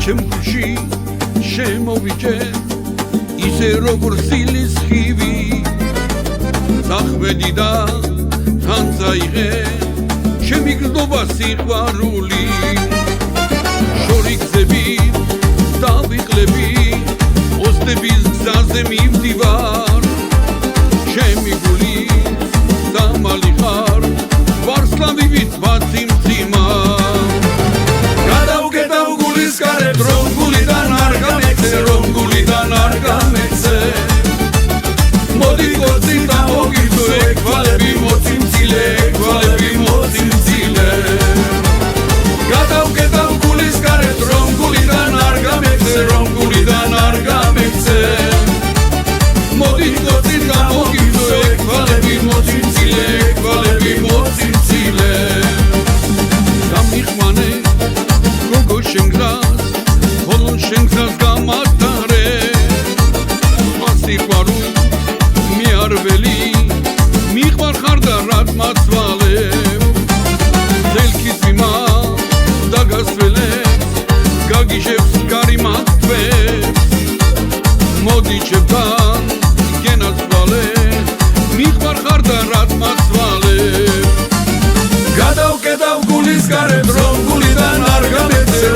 ჩემში შემოვიჭე ისე როგორ სილის ხივი სახვედი და თან წაიღე ჩემი გრძნობა სიყვარული შორი გზები დავიკლები ოსტების გზაზე მივდივარ ჩემი გული დამალი ხარ ვარსკვლავივით ვაციმციმა რომ გულიდან არ გამეცე მოდი გოცი დამოგიწვე ექვალები მოციმცილე გადავკეტავ გულის გარეთ რომ გულიდან არ გამეცე მოდი გოცი დამოგიწვე ექვალები მოციმცილე გამიხვანე გოგო შენგრას შენ გზას გამატარე მასიყვარულ მიარველი მიყვარ ხარ და რაც მაცვალე თელქიზიმა დაგასველებს გაგიჟებს კარი მათვებს მოდი ჩემთან გენაცვალე მიყვარ ხარ და რაც მაცვალე გადავკეტავ გულის გარეთ რომ გულიდან არ გამეცე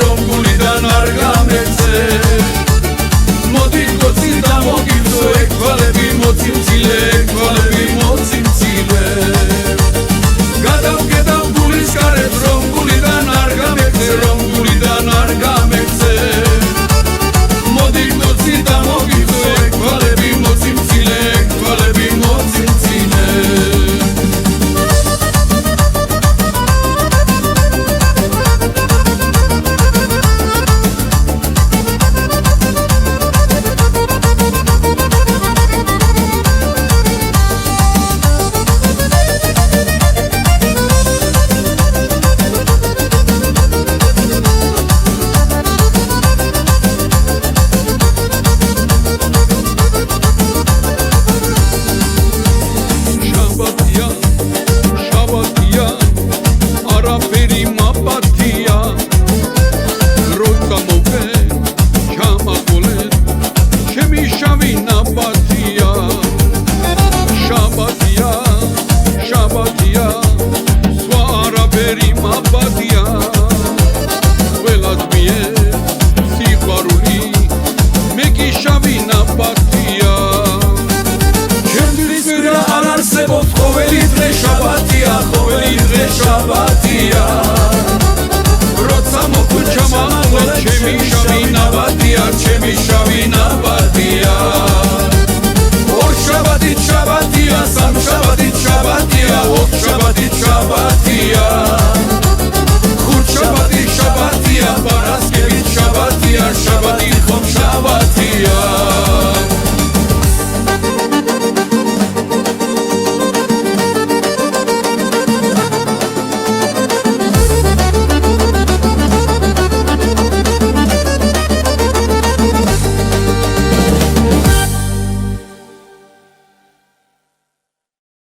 მოდი გოცი დამოგიწვე ექვალები მოციმცილე გადავკეტავ გულის გარეთ რომ გულიდან არ გამეცე მოდი გოცი დამოგიწვე ექვალები მოციმცილე შაბათია როცა მოხვეჭა მაღლა ჩემი შავი ნაბატია ორ შაბათით შაბათია სამ შაბათით შაბათია ოთხ შაბათით შაბათია